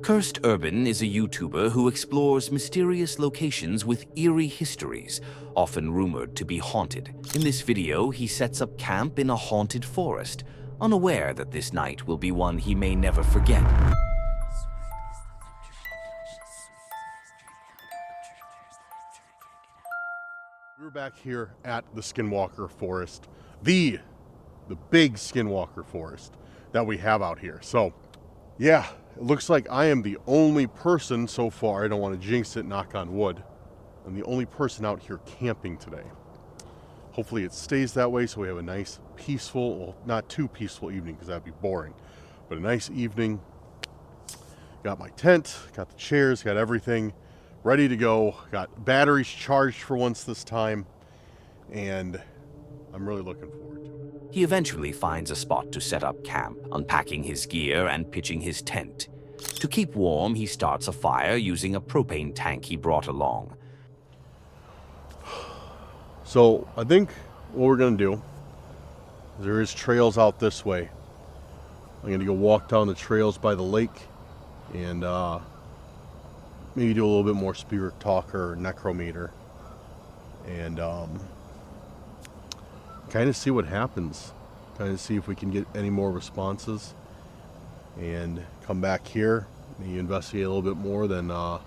Cursed Urban is a YouTuber who explores mysterious locations with eerie histories, often rumored to be haunted. In this video, he sets up camp in a haunted forest, unaware that this night will be one he may never forget. We're back here at the Skinwalker Forest, the big Skinwalker Forest that we have out here. So, yeah, it looks like I am the only person so far, I don't want to jinx it, knock on wood, I'm the only person out here camping today. Hopefully it stays that way so we have a nice, peaceful, well, not too peaceful evening because that'd be boring, but a nice evening. Got my tent, got the chairs, got everything ready to go, got batteries charged for once this time, and I'm really looking forward to it. He eventually finds a spot to set up camp, unpacking his gear and pitching his tent. To keep warm, he starts a fire using a propane tank he brought along. So I think what we're gonna do, there is trails out this way. I'm gonna go walk down the trails by the lake and maybe do a little bit more spirit talk or necrometer and kind of see what happens, kind of see if we can get any more responses and come back here, maybe investigate a little bit more, then go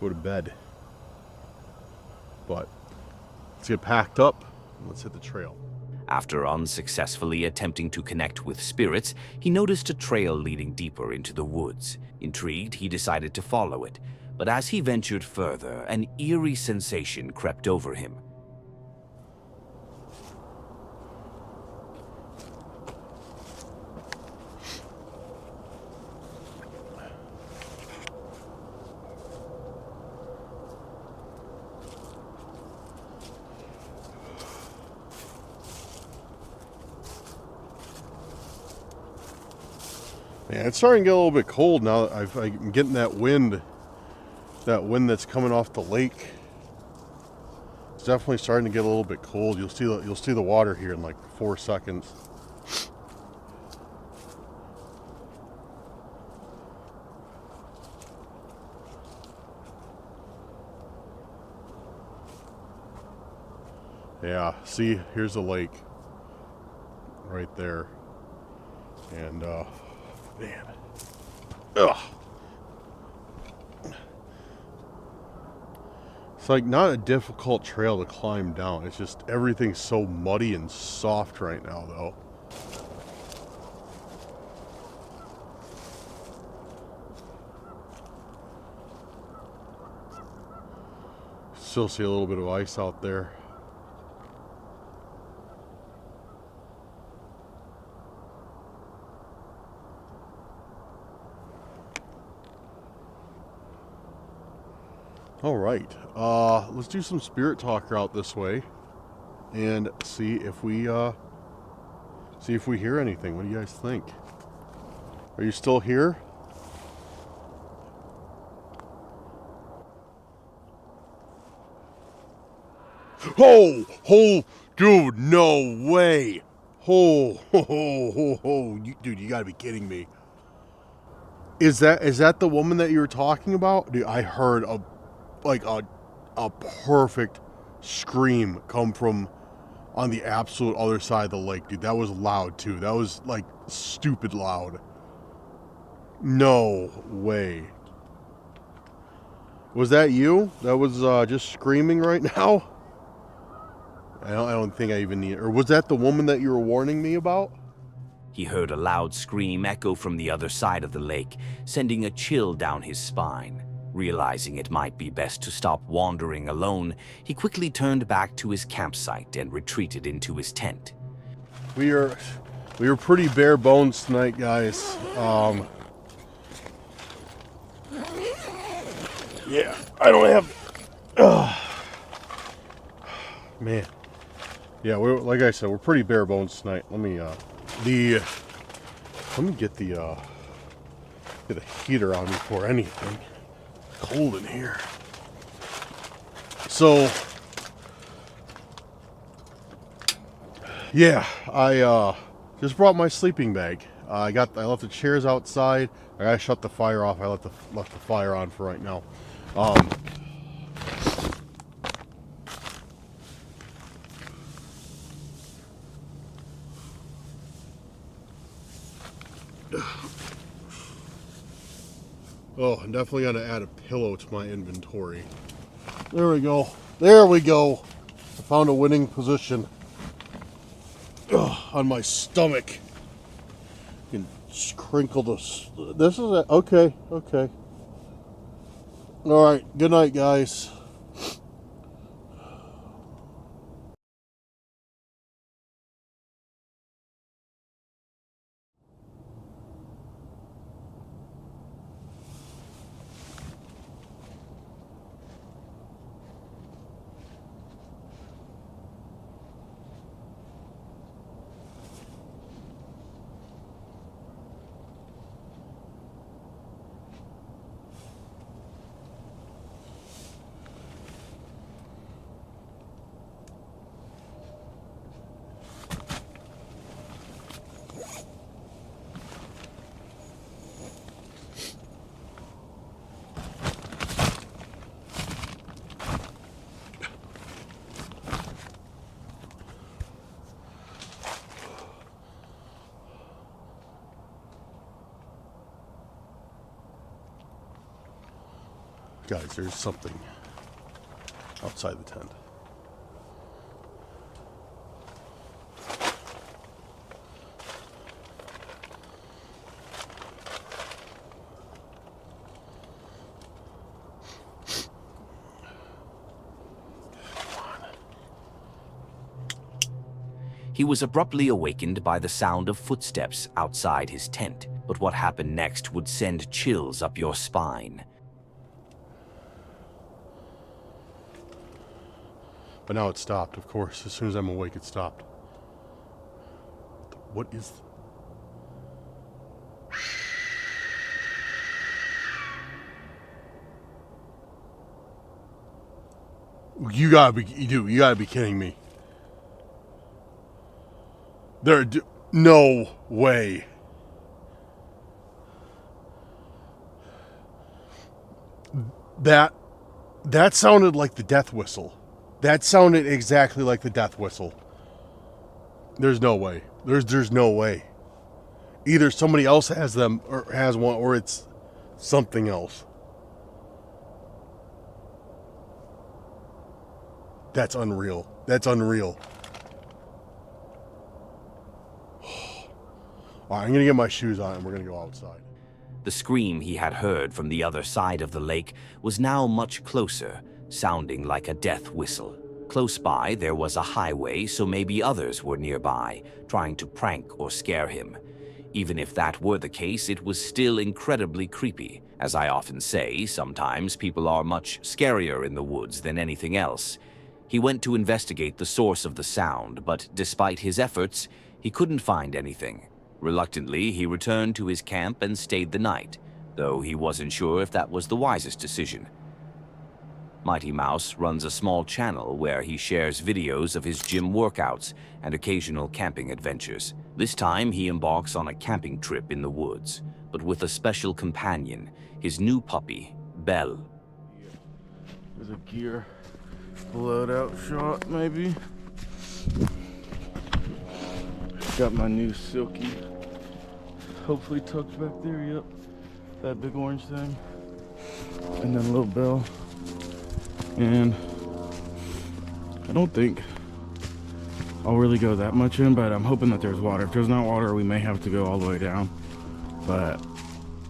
to bed. But let's get packed up and let's hit the trail. After unsuccessfully attempting to connect with spirits, he noticed a trail leading deeper into the woods. Intrigued, he decided to follow it, but as he ventured further, an eerie sensation crept over him. Yeah, it's starting to get a little bit cold now. I'm getting that wind that's coming off the lake. It's definitely starting to get a little bit cold. You'll see the water here in like 4 seconds. Yeah, see, here's the lake right there. And man. Ugh. It's like not a difficult trail to climb down. It's just everything's so muddy and soft right now though. Still see a little bit of ice out there. All right, let's do some spirit talker out this way and see if we hear anything. What do you guys think? Are you still here? Oh, dude, no way. Dude, you gotta be kidding me. Is that the woman that you were talking about? Dude, I heard a perfect scream come from on the absolute other side of the lake, dude. That was loud too. That was like stupid loud. No way. Was that you? That was just screaming right now? I don't think I even need it. Or was that the woman that you were warning me about? He heard a loud scream echo from the other side of the lake, sending a chill down his spine. Realizing it might be best to stop wandering alone, he quickly turned back to his campsite and retreated into his tent. We are pretty bare bones tonight, guys. Yeah, I don't have. Man, yeah, like I said, we're pretty bare bones tonight. Let me get the heater on before anything. Cold in here. So yeah, Just brought my sleeping bag. I left the chairs outside. I gotta shut the fire off. I left the fire on for right now. Oh, I'm definitely gonna add a pillow to my inventory. There we go. There we go. I found a winning position. On my stomach. You can just crinkle this. This is it. Okay, okay. All right. Good night, guys. Guys, there's something outside the tent. He was abruptly awakened by the sound of footsteps outside his tent, but what happened next would send chills up your spine. But now it stopped, of course. As soon as I'm awake, it stopped. What is... You gotta be kidding me. No way. That sounded like the death whistle. That sounded exactly like the death whistle. There's no way. There's no way. Either somebody else has them or has one, or it's something else. That's unreal. That's unreal. All right, I'm gonna get my shoes on and we're gonna go outside. The scream he had heard from the other side of the lake was now much closer, sounding like a death whistle. Close by, there was a highway, so maybe others were nearby, trying to prank or scare him. Even if that were the case, it was still incredibly creepy. As I often say, sometimes people are much scarier in the woods than anything else. He went to investigate the source of the sound, but despite his efforts, he couldn't find anything. Reluctantly, he returned to his camp and stayed the night, though he wasn't sure if that was the wisest decision. Mighty Mouse runs a small channel where he shares videos of his gym workouts and occasional camping adventures. This time, he embarks on a camping trip in the woods, but with a special companion, his new puppy, Belle. There's a gear blood out shot, maybe. Got my new Silky, hopefully tucked back there, yep. That big orange thing. And then a little Belle. And I don't think I'll really go that much in, but I'm hoping that there's water. If there's not water, we may have to go all the way down. But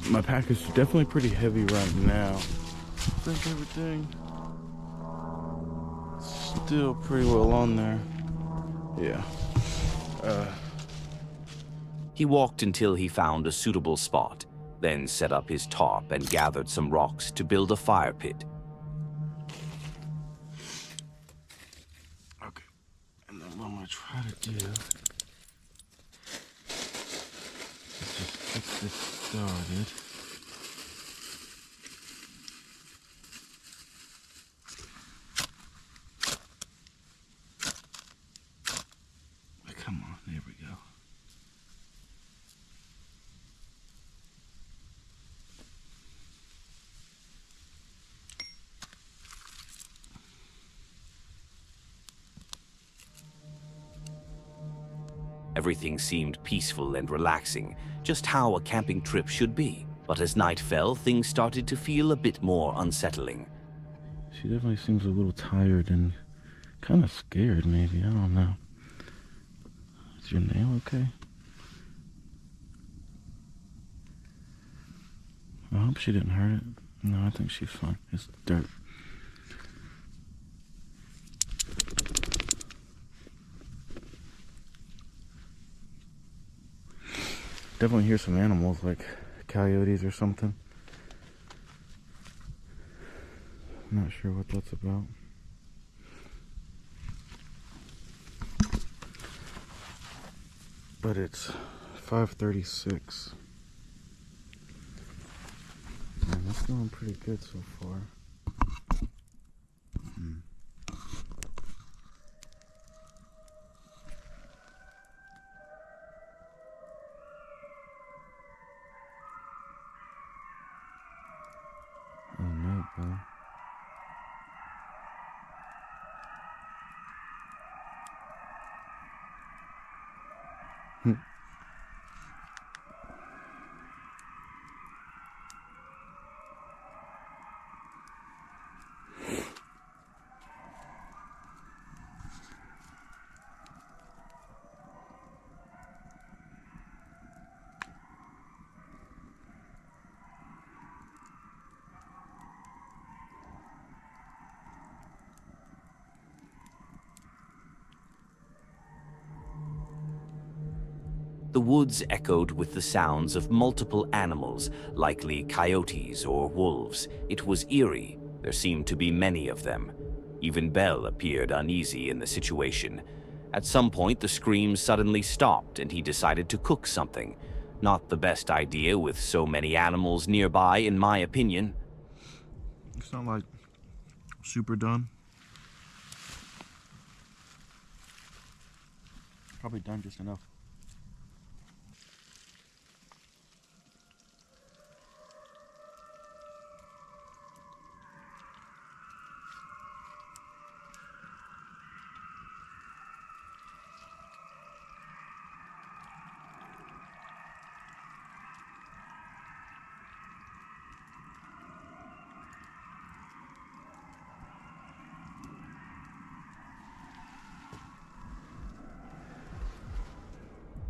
my pack is definitely pretty heavy right now. I think everything still pretty well on there. Yeah. He walked until he found a suitable spot, then set up his tarp and gathered some rocks to build a fire pit. Okay, and then what I'm gonna try to do is just get this started. Come on, there we go. Everything seemed peaceful and relaxing, just how a camping trip should be. But as night fell, things started to feel a bit more unsettling. She definitely seems a little tired and kind of scared, maybe. I don't know. Is your nail okay? I hope she didn't hurt it. No, I think she's fine. It's dirt. Definitely hear some animals like coyotes or something. I'm not sure what that's about. But it's 5:36. Man, that's going pretty good so far. Oh no, bro. The woods echoed with the sounds of multiple animals, likely coyotes or wolves. It was eerie. There seemed to be many of them. Even Bell appeared uneasy in the situation. At some point, the screams suddenly stopped and he decided to cook something. Not the best idea with so many animals nearby, in my opinion. It's not like super done. Probably done just enough.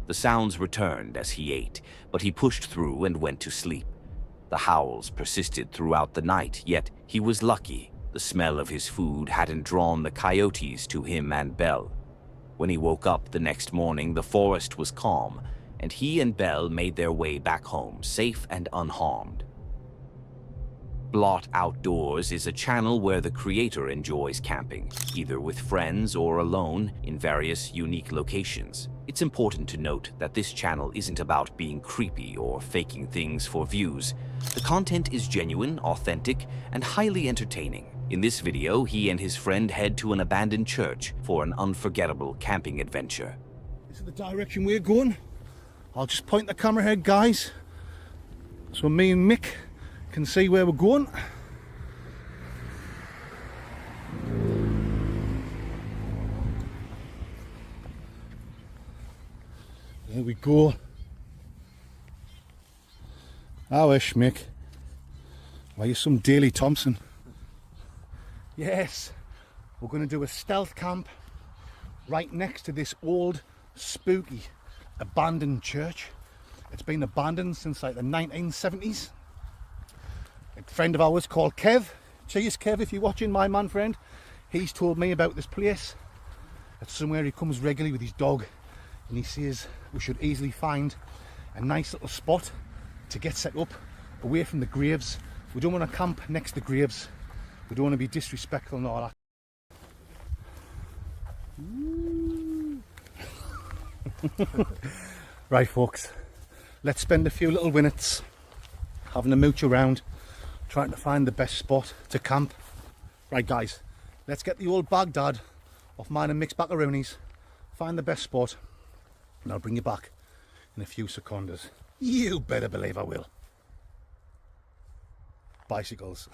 The sounds returned as he ate, but he pushed through and went to sleep. The howls persisted throughout the night, yet he was lucky. The smell of his food hadn't drawn the coyotes to him and Bell. When he woke up the next morning, the forest was calm, and he and Bell made their way back home, safe and unharmed. Blot Outdoors is a channel where the creator enjoys camping, either with friends or alone in various unique locations. It's important to note that this channel isn't about being creepy or faking things for views. The content is genuine, authentic, and highly entertaining. In this video, he and his friend head to an abandoned church for an unforgettable camping adventure. This is the direction we're going. I'll just point the camera ahead, guys, so me and Mick can see where we're going. There we go. I wish, Mick. Why, you're some Daley Thompson. Yes, we're going to do a stealth camp right next to this old, spooky, abandoned church. It's been abandoned since like the 1970s. A friend of ours called Kev, cheers Kev if you're watching, my man friend, he's told me about this place. It's somewhere he comes regularly with his dog, and he says we should easily find a nice little spot to get set up away from the graves. We don't want to camp next to the graves. We don't want to be disrespectful and all that. Right folks, let's spend a few little minutes having a mooch around, trying to find the best spot to camp. Right guys, let's get the old Baghdad off mine and Mick's macaronis, find the best spot, and I'll bring you back in a few seconds. You better believe I will. Bicycles.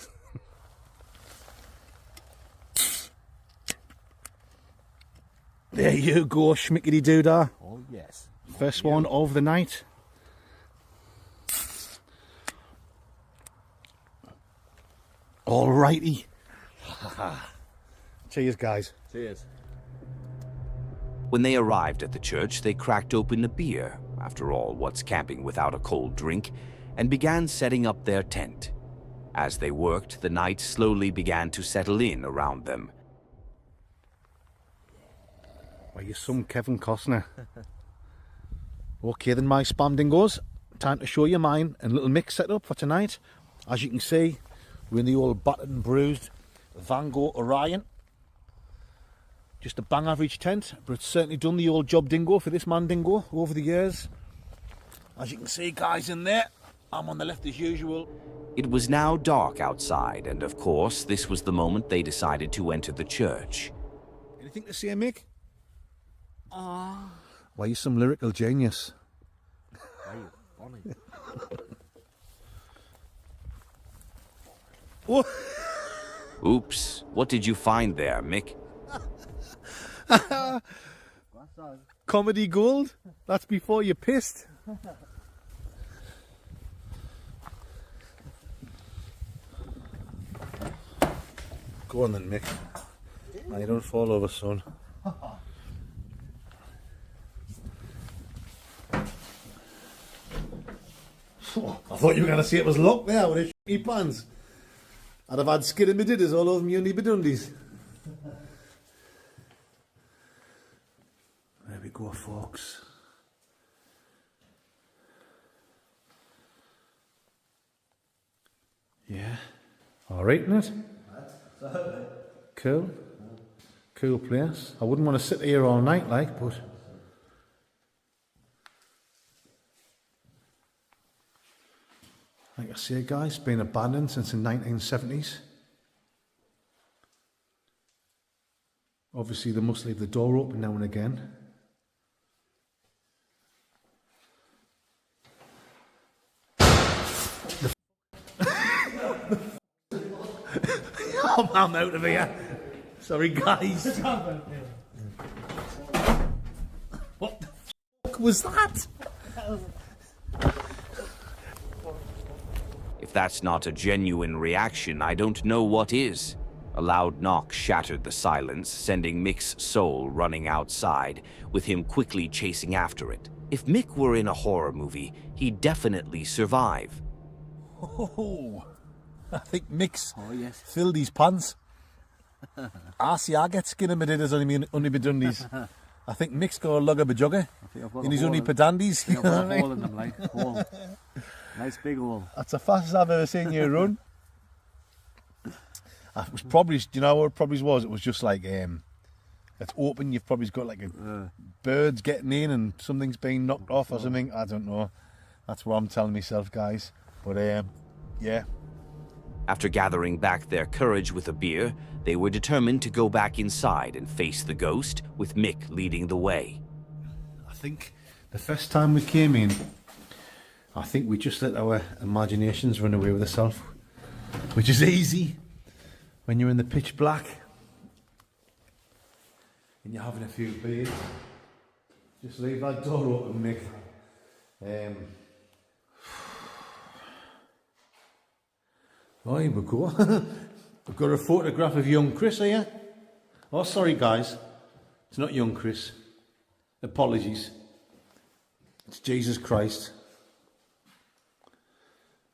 There you go, schmickety doodah. Oh, yes. First one of the night. Alrighty. Cheers, guys. Cheers. When they arrived at the church, they cracked open a beer, after all, what's camping without a cold drink, and began setting up their tent. As they worked, the night slowly began to settle in around them. Well, you're some Kevin Costner. Okay then, my spam dingoes, time to show you mine and little mix setup for tonight. As you can see, we're in the old battered and bruised Van Gogh Orion. Just a bang average tent, but it's certainly done the old job dingo for this man dingo over the years. As you can see, guys, in there, I'm on the left as usual. It was now dark outside, and of course, this was the moment they decided to enter the church. Anything to say, Mick? Well, you're some lyrical genius. Funny. Oh. Oops, what did you find there, Mick? Comedy gold? That's before you pissed. Go on then, Mick. Now you don't fall over, son. I thought you were going to say it was locked there with his shitty pants. I'd have had skidamiddies all over me uni bedundies. There we go, folks. Yeah. Alright, isn't it? Cool. Cool place. I wouldn't want to sit here all night, like, but... Like I say, guys, been abandoned since the 1970s. Obviously, they must leave the door open now and again. I'm out of here. Sorry, guys. What the fuck was that? If that's not a genuine reaction, I don't know what is. A loud knock shattered the silence, sending Mick's soul running outside, with him quickly chasing after it. If Mick were in a horror movie, he'd definitely survive. Oh, I think Mick's yes. filled his pants. I see, I get skin in my didders on my dundies. I think Mick's got a lug of a jugger in his only pedandies. I've got a hole in them, like, hole. Nice big hole. That's the fastest I've ever seen you run. It was probably, do you know what it probably was? It was just like, it's open, you've probably got like birds getting in and something's being knocked off or something. I don't know. That's what I'm telling myself, guys. But, yeah. After gathering back their courage with a beer, they were determined to go back inside and face the ghost, with Mick leading the way. I think the first time we came in, I think we just let our imaginations run away with ourselves, which is easy when you're in the pitch black and you're having a few beers. Just leave that door open, Mick. Oh, here we go. We've got a photograph of young Chris here. Oh, sorry, guys. It's not young Chris. Apologies. It's Jesus Christ.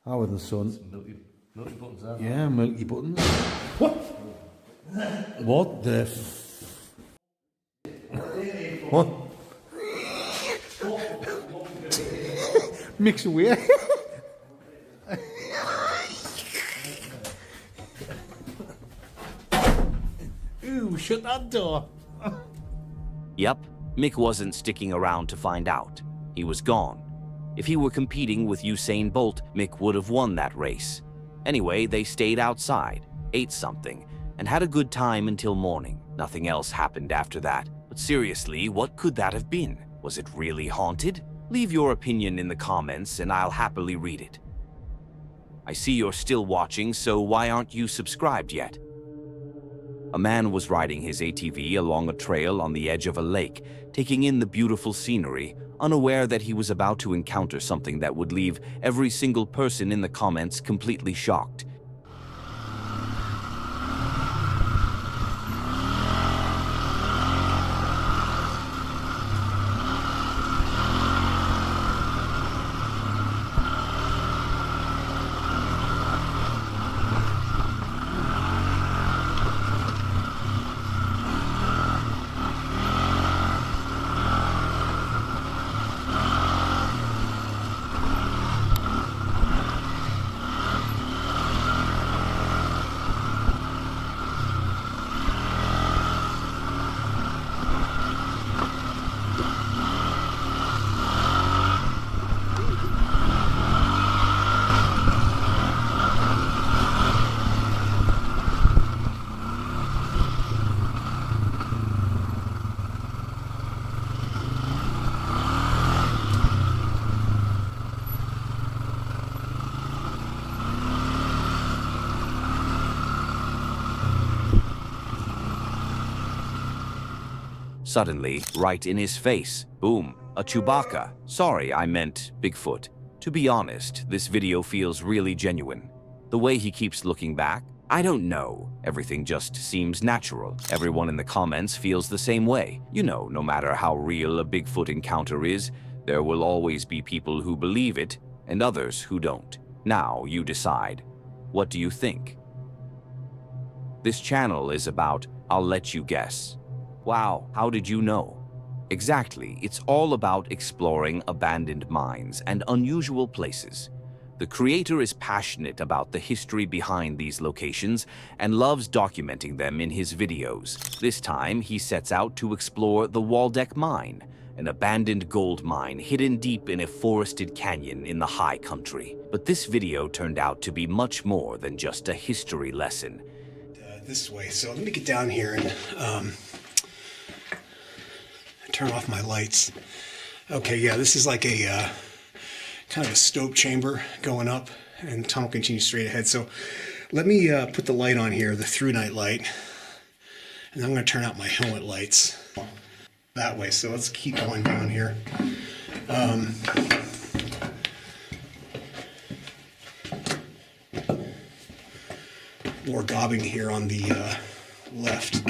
Our the son. Milky buttons there. Yeah, milky buttons. What? What the What? Mix away. Ooh, shut that door. Yup, Mick wasn't sticking around to find out. He was gone. If he were competing with Usain Bolt, Mick would have won that race. Anyway, they stayed outside, ate something, and had a good time until morning. Nothing else happened after that. But seriously, what could that have been? Was it really haunted? Leave your opinion in the comments and I'll happily read it. I see you're still watching, so why aren't you subscribed yet? A man was riding his ATV along a trail on the edge of a lake, taking in the beautiful scenery, unaware that he was about to encounter something that would leave every single person in the comments completely shocked. Suddenly, right in his face, boom, a Chewbacca. Sorry, I meant Bigfoot. To be honest, this video feels really genuine. The way he keeps looking back, I don't know. Everything just seems natural. Everyone in the comments feels the same way. You know, no matter how real a Bigfoot encounter is, there will always be people who believe it and others who don't. Now you decide. What do you think? This channel is about I'll let you guess. Wow, how did you know? Exactly, it's all about exploring abandoned mines and unusual places. The creator is passionate about the history behind these locations and loves documenting them in his videos. This time, he sets out to explore the Waldeck Mine, an abandoned gold mine hidden deep in a forested canyon in the high country. But this video turned out to be much more than just a history lesson. This way, so let me get down here and turn off my lights. Okay, yeah, this is like a kind of a stope chamber going up, and the tunnel continues straight ahead. So let me put the light on here, the through night light, and I'm going to turn out my helmet lights that way. So let's keep going down here. More gobbing here on the left.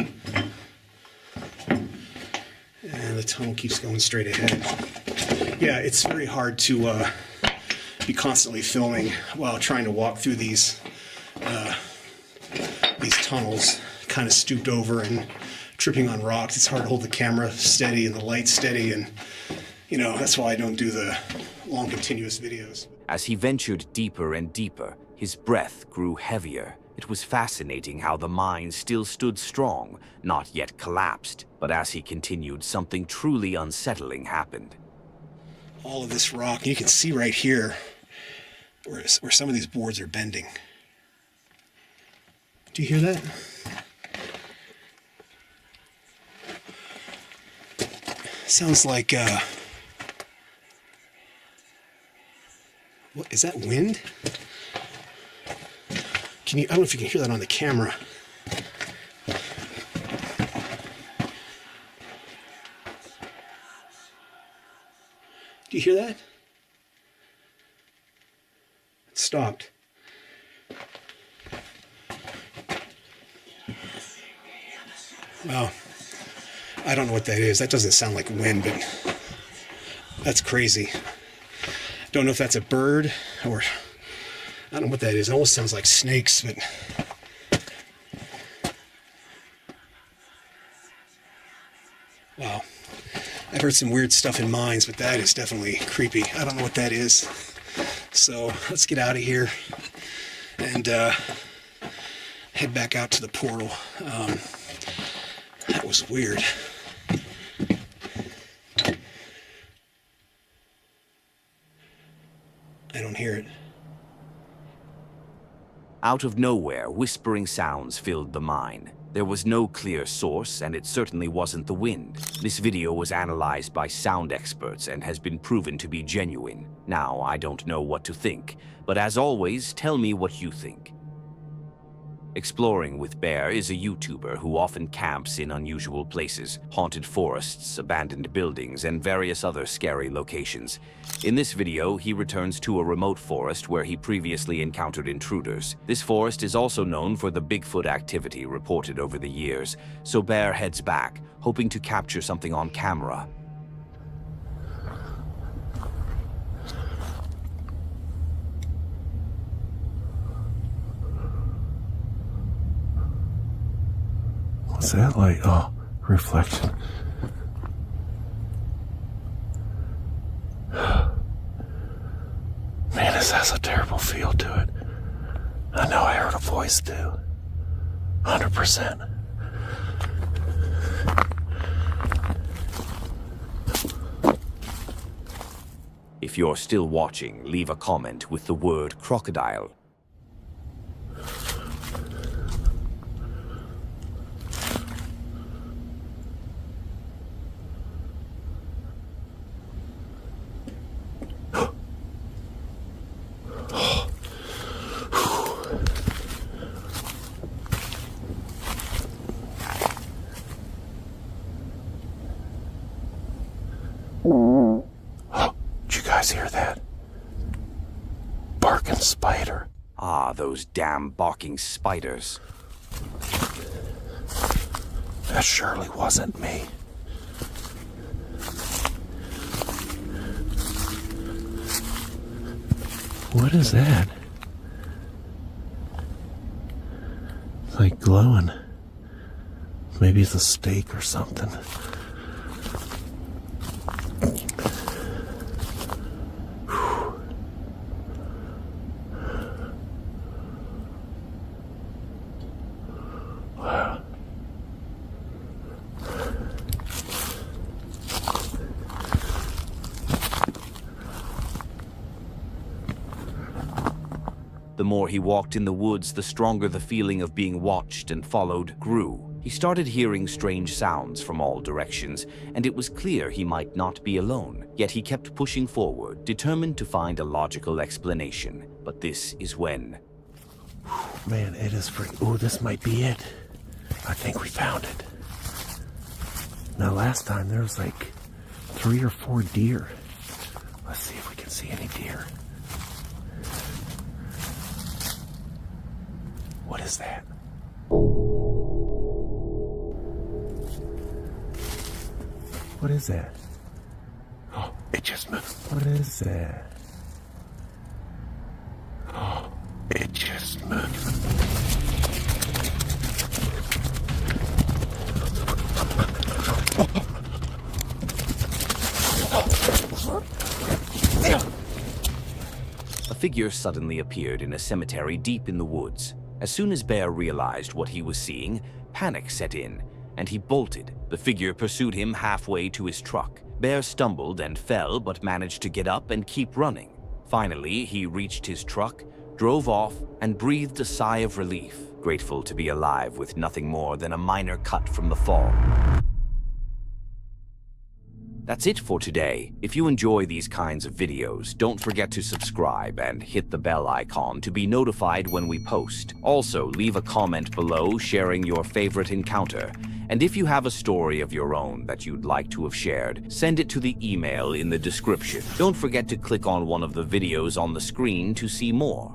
And the tunnel keeps going straight ahead. Yeah, it's very hard to be constantly filming while trying to walk through these tunnels, kind of stooped over and tripping on rocks. It's hard to hold the camera steady and the light steady, and you know, that's why I don't do the long continuous videos. As he ventured deeper and deeper, his breath grew heavier. It was fascinating how the mine still stood strong, not yet collapsed. But as he continued, something truly unsettling happened. All of this rock, you can see right here where some of these boards are bending. Do you hear that? Sounds like, what, is that wind? I don't know if you can hear that on the camera. Do you hear that? It stopped. Well, I don't know what that is. That doesn't sound like wind, but that's crazy. Don't know if that's a bird or I don't know what that is. It almost sounds like snakes, but wow. I've heard some weird stuff in mines, but that is definitely creepy. I don't know what that is. So let's get out of here and head back out to the portal. That was weird. I don't hear it. Out of nowhere, whispering sounds filled the mine. There was no clear source, and it certainly wasn't the wind. This video was analyzed by sound experts and has been proven to be genuine. Now, I don't know what to think, but as always, tell me what you think. Exploring with Bear is a YouTuber who often camps in unusual places, haunted forests, abandoned buildings, and various other scary locations. In this video, he returns to a remote forest where he previously encountered intruders. This forest is also known for the Bigfoot activity reported over the years, so Bear heads back, hoping to capture something on camera. What's that light? Oh, reflection. Man, this has a terrible feel to it. I know I heard a voice too. 100%. If you're still watching, leave a comment with the word crocodile. Did you guys hear that? Barking spider. Ah, those damn barking spiders. That surely wasn't me. What is that? It's like glowing. Maybe it's a steak or something. The more he walked in the woods, the stronger the feeling of being watched and followed grew. He started hearing strange sounds from all directions, and it was clear he might not be alone. Yet he kept pushing forward, determined to find a logical explanation. But this is when... Man, it is free. Oh, this might be it. I think we found it. Now, last time there was like 3 or 4 deer. Let's see if we can see any deer. What is that? What is that? Oh, it just moved. What is that? Oh, it just moved. A figure suddenly appeared in a cemetery deep in the woods. As soon as Bear realized what he was seeing, panic set in, and he bolted. The figure pursued him halfway to his truck. Bear stumbled and fell, but managed to get up and keep running. Finally, he reached his truck, drove off, and breathed a sigh of relief, grateful to be alive with nothing more than a minor cut from the fall. That's it for today. If you enjoy these kinds of videos, don't forget to subscribe and hit the bell icon to be notified when we post. Also, leave a comment below sharing your favorite encounter. And if you have a story of your own that you'd like to have shared, send it to the email in the description. Don't forget to click on one of the videos on the screen to see more.